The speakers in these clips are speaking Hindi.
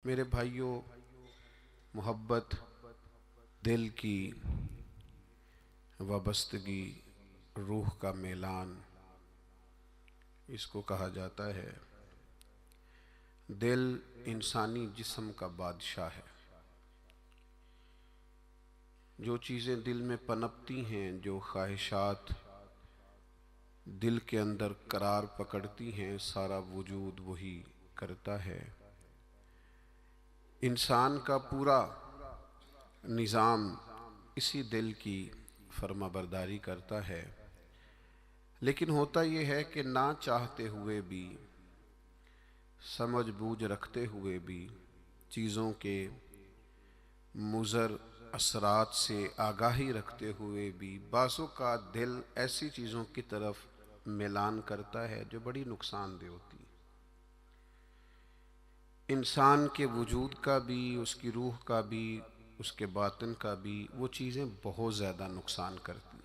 मेरे भाइयों, मोहब्बत दिल की वाबस्तगी, रूह का मेलान, इसको कहा जाता है। दिल इंसानी जिस्म का बादशाह है। जो चीज़ें दिल में पनपती हैं, जो ख्वाहिशात दिल के अंदर करार पकड़ती हैं, सारा वजूद वही करता है। इंसान का पूरा निज़ाम इसी दिल की फर्माबरदारी करता है। लेकिन होता यह है कि ना चाहते हुए भी, समझ बूझ रखते हुए भी, चीज़ों के मुज़र असरात से आगाही रखते हुए भी बाज़ों का दिल ऐसी चीज़ों की तरफ मिलान करता है जो बड़ी नुकसानदेह होती है। इंसान के वजूद का भी, उसकी रूह का भी, उसके बातिन का भी वो चीज़ें बहुत ज़्यादा नुकसान करती हैं।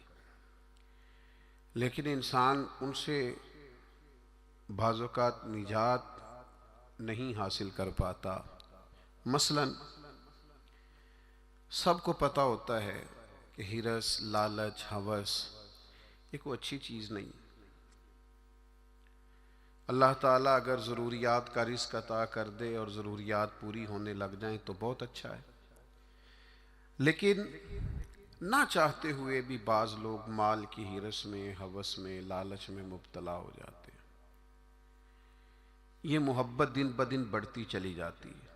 लेकिन इंसान उनसे बाज़-औक़ात निजात नहीं हासिल कर पाता। मसलन सबको पता होता है कि हिरस, लालच, हवस ये कोई अच्छी चीज़ नहीं। अल्लाह ताला अगर ज़रूरियात का रिज़्क़ अता कर दे और ज़रूरियात पूरी होने लग जाएं तो बहुत अच्छा है। लेकिन ना चाहते हुए भी बाज़ लोग माल की हिरस में, हवस में, लालच में मुब्तला हो जाते हैं। ये मोहब्बत दिन ब दिन बढ़ती चली जाती है।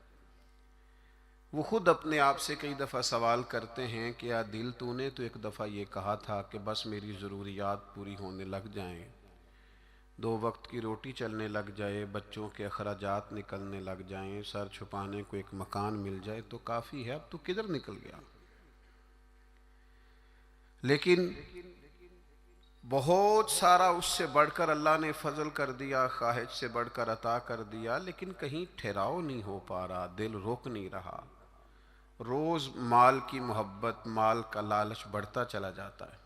वो खुद अपने आप से कई दफ़ा सवाल करते हैं कि या दिल, तूने तो एक दफ़ा ये कहा था कि बस मेरी ज़रूरियात पूरी होने लग जाएं, 2 वक्त की रोटी चलने लग जाए, बच्चों के अखराजात निकलने लग जाएं, सर छुपाने को एक मकान मिल जाए तो काफ़ी है, अब तू किधर निकल गया। लेकिन बहुत सारा उससे बढ़कर अल्लाह ने फजल कर दिया, ख्वाहिश से बढ़कर अता कर दिया, लेकिन कहीं ठहराव नहीं हो पा रहा, दिल रोक नहीं रहा। रोज माल की मोहब्बत, माल का लालच बढ़ता चला जाता है।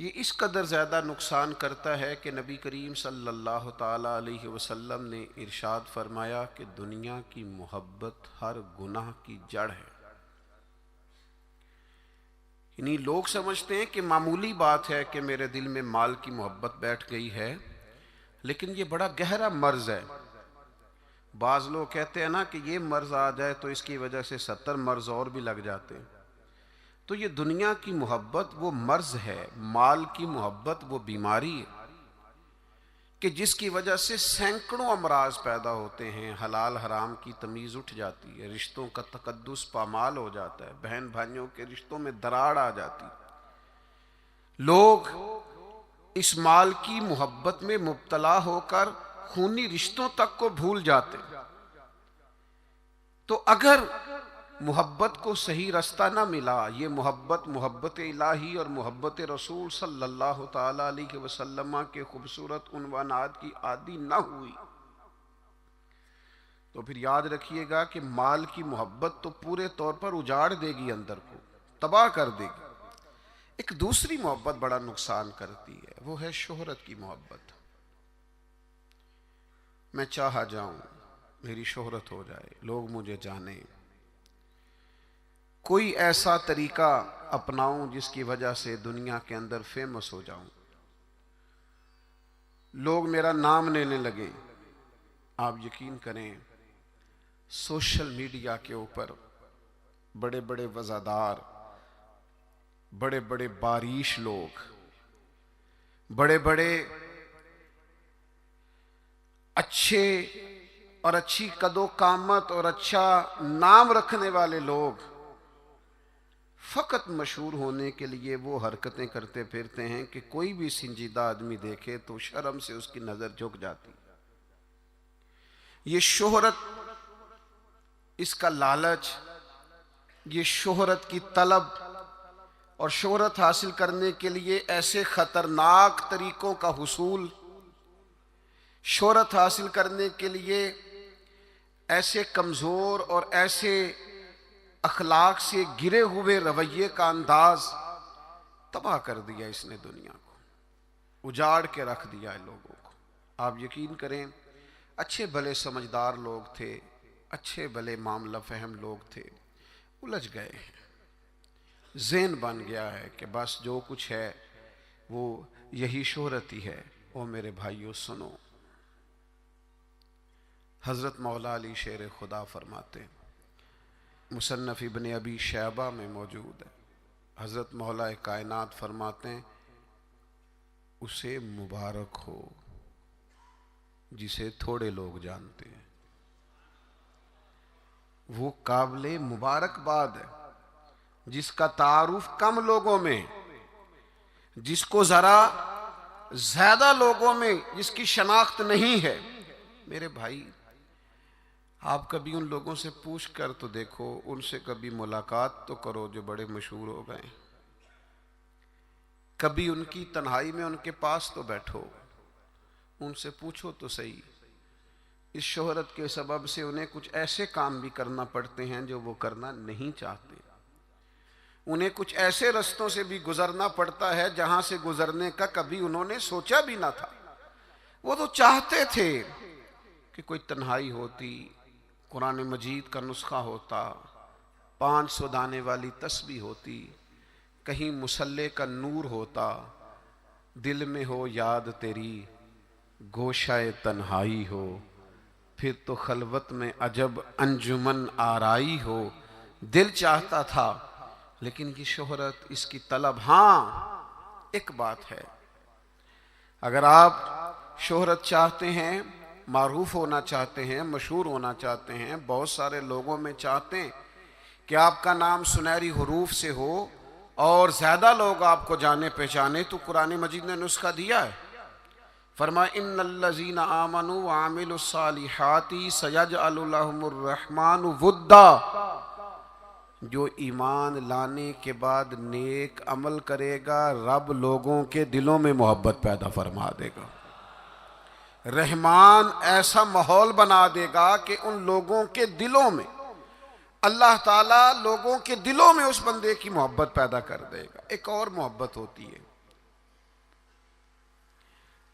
ये इस कदर ज़्यादा नुकसान करता है कि नबी करीम सल्लल्लाहु ताला अलैहि वसल्लम ने इरशाद फरमाया कि दुनिया की मोहब्बत हर गुनाह की जड़ है। यानी लोग समझते हैं कि मामूली बात है कि मेरे दिल में माल की मोहब्बत बैठ गई है, लेकिन ये बड़ा गहरा मर्ज है। बाज़ लोग कहते हैं ना कि ये मर्ज आ जाए तो इसकी वजह से 70 मर्ज और भी लग जाते हैं। तो ये दुनिया की मोहब्बत वो मर्ज है, माल की मोहब्बत वो बीमारी है कि जिसकी वजह से सैकड़ों अमराज पैदा होते हैं, हलाल हराम की तमीज़ उठ जाती है, रिश्तों का तकद्दुस पामाल हो जाता है, बहन भाइयों के रिश्तों में दरार आ जाती है। लोग इस माल की मोहब्बत में मुब्तला होकर खूनी रिश्तों तक को भूल जाते हैं। तो अगर मोहब्बत को सही रास्ता ना मिला, ये मोहब्बत, मोहब्बत इलाही और मोहब्बत रसूल सल्लल्लाहु ताला अलैहि वसल्लम के खूबसूरत उन्वानात की आदी ना हुई, तो फिर याद रखिएगा कि माल की मोहब्बत तो पूरे तौर पर उजाड़ देगी, अंदर को तबाह कर देगी। एक दूसरी मोहब्बत बड़ा नुकसान करती है, वो है शोहरत की मोहब्बत। मैं चाहा जाऊं, मेरी शोहरत हो जाए, लोग मुझे जाने, कोई ऐसा तरीका अपनाऊं जिसकी वजह से दुनिया के अंदर फेमस हो जाऊं, लोग मेरा नाम लेने लगे। आप यकीन करें, सोशल मीडिया के ऊपर बड़े बड़े वज़ादार, बड़े बड़े बारिश लोग, बड़े बड़े अच्छे और अच्छी कदो कामत और अच्छा नाम रखने वाले लोग फ़कत मशहूर होने के लिए वो हरकतें करते फिरते हैं कि कोई भी संजीदा आदमी देखे तो शर्म से उसकी नज़र झुक जाती। ये शोहरत, इसका लालच, ये शोहरत की तलब और शोहरत हासिल करने के लिए ऐसे ख़तरनाक तरीक़ों का हुसूल, शोहरत हासिल करने के लिए ऐसे कमज़ोर और ऐसे अखलाक से गिरे हुए रवैये का अंदाज तबाह कर दिया इसने, दुनिया को उजाड़ के रख दिया है लोगों को। आप यकीन करें, अच्छे भले समझदार लोग थे, अच्छे भले मामला फहम लोग थे, उलझ गए हैं। ज़हन बन गया है कि बस जो कुछ है वो यही शोहरत ही है। ओ मेरे भाइयों सुनो, हज़रत मौला अली शेर खुदा फरमाते, मुसन्नफ़ इब्न अबी शैबा में मौजूद है, हज़रत मौला कायनात फरमाते हैं, उसे मुबारक हो जिसे थोड़े लोग जानते हैं। वो काबिले मुबारकबाद है जिसका तारुफ कम लोगों में, जिसको जरा ज्यादा लोगों में जिसकी शनाख्त नहीं है। मेरे भाई, आप कभी उन लोगों से पूछ कर तो देखो, उनसे कभी मुलाकात तो करो जो बड़े मशहूर हो गए। कभी उनकी तन्हाई में उनके पास तो बैठो, उनसे पूछो तो सही। इस शोहरत के सबब से उन्हें कुछ ऐसे काम भी करना पड़ते हैं जो वो करना नहीं चाहते। उन्हें कुछ ऐसे रस्तों से भी गुजरना पड़ता है जहां से गुजरने का कभी उन्होंने सोचा भी ना था। वो तो चाहते थे कि कोई तन्हाई होती, कुरान मजीद का नुस्खा होता, 500 दाने वाली तस्बीह होती, कहीं मुसल्ले का नूर होता, दिल में हो याद तेरी, गोशाए तन्हाई हो, फिर तो खलवत में अजब अंजुमन आराई हो। दिल चाहता था, लेकिन ये शोहरत, इसकी तलब। हाँ, एक बात है, अगर आप शोहरत चाहते हैं, मारूफ होना चाहते हैं, मशहूर होना चाहते हैं, बहुत सारे लोगों में चाहते हैं कि आपका नाम सुनहरी हुरूफ से हो और ज्यादा लोग आपको जाने पहचाने, तो कुरान मजीद ने नुस्खा दिया है। फरमा इन्नल्लज़ीना आमनू व आमिलुस्सालिहाति सयजअलु लहुमुर रहमानु वुद्दा, जो ईमान लाने के बाद नेक अमल करेगा, रब लोगों के दिलों में मोहब्बत पैदा फरमा देगा। रहमान ऐसा माहौल बना देगा कि उन लोगों के दिलों में, अल्लाह ताला लोगों के दिलों में उस बंदे की मोहब्बत पैदा कर देगा। एक और मोहब्बत होती है,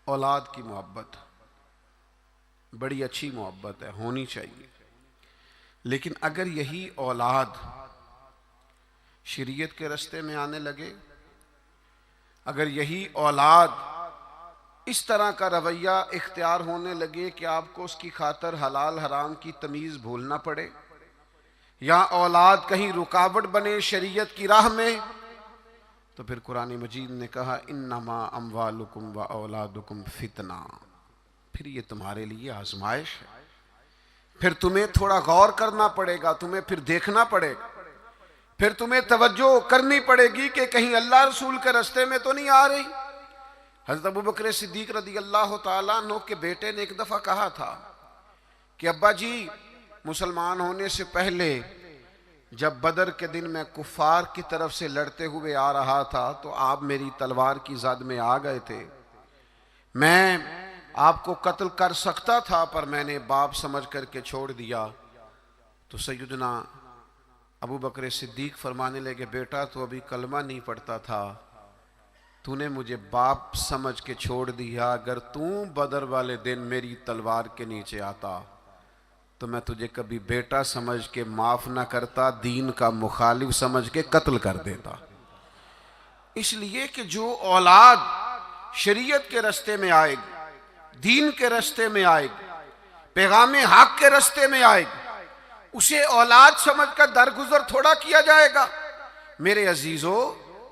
औलाद की मोहब्बत। बड़ी अच्छी मोहब्बत है, होनी चाहिए। लेकिन अगर यही औलाद शरीयत के रास्ते में आने लगे, अगर यही औलाद इस तरह का रवैया इख्तियार होने लगे कि आपको उसकी खातर हलाल हराम की तमीज़ भूलना पड़े, या औलाद कहीं रुकावट बने शरीयत की राह में, तो फिर कुरान मजीद ने कहा इन्नमा अम्वालुकुम व औलादुकुम फितना, फिर ये तुम्हारे लिए आजमाइश है। फिर तुम्हें थोड़ा गौर करना पड़ेगा, तुम्हें फिर देखना पड़ेगा, फिर तुम्हें तवज्जो करनी पड़ेगी कि कहीं अल्लाह रसूल के रास्ते में तो नहीं आ रही। हज़रत अबू बकर सिद्दीक रज़ी अल्लाह तआला अन्हु के बेटे ने एक दफ़ा कहा था कि अब्बा जी, मुसलमान होने से पहले जब बदर के दिन मैं कुफार की तरफ से लड़ते हुए आ रहा था तो आप मेरी तलवार की ज़द में आ गए थे। मैं आपको कत्ल कर सकता था, पर मैंने बाप समझ करके छोड़ दिया। तो सैयदना अबू बकर सिद्दीक फरमाने लगे, बेटा तो अभी कलमा नहीं पढ़ता था, तूने मुझे बाप समझ के छोड़ दिया। अगर तू बदर वाले दिन मेरी तलवार के नीचे आता तो मैं तुझे कभी बेटा समझ के माफ ना करता, दीन का मुखालिफ समझ के कत्ल कर देता। इसलिए कि जो औलाद शरीयत के रास्ते में आएगी, दीन के रास्ते में आएगी, पैगाम हक के रास्ते में आएगी, उसे औलाद समझकर दरगुजर थोड़ा किया जाएगा। मेरे अजीजों,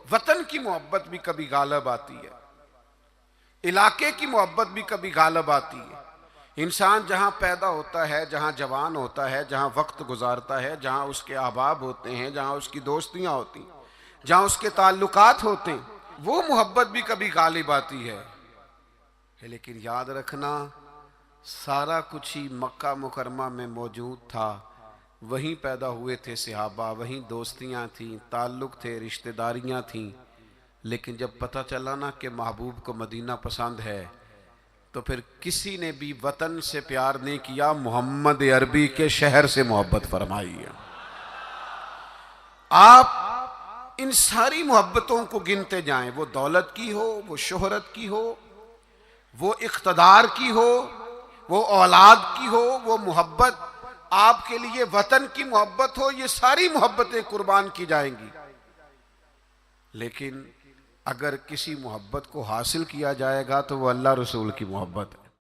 वतन की मोहब्बत भी कभी गालब आती है, इलाके की मोहब्बत भी कभी गालब आती है। इंसान जहां पैदा होता है, जहां जवान होता है, जहां वक्त गुजारता है, जहां उसके अहबाब होते हैं, जहां उसकी दोस्तियां होती हैं, जहां उसके ताल्लुकात होते हैं, वो मोहब्बत भी कभी गालिब आती है। लेकिन याद रखना, सारा कुछ ही मक्का मुकरमा में मौजूद था। वहीं पैदा हुए थे सहाबा, वहीं दोस्तियां थीं, ताल्लुक थे, रिश्तेदारियां थीं। लेकिन जब पता चला ना कि महबूब को मदीना पसंद है, तो फिर किसी ने भी वतन से प्यार नहीं किया, मोहम्मद अरबी के शहर से मोहब्बत फरमाई है। आप इन सारी मोहब्बतों को गिनते जाएं, वो दौलत की हो, वो शोहरत की हो, वो इख्तदार की हो, वो औलाद की हो, वो मोहब्बत आपके लिए वतन की मोहब्बत हो, ये सारी मोहब्बतें कुर्बान की जाएंगी। लेकिन अगर किसी मोहब्बत को हासिल किया जाएगा तो वो अल्लाह रसूल की मोहब्बत है।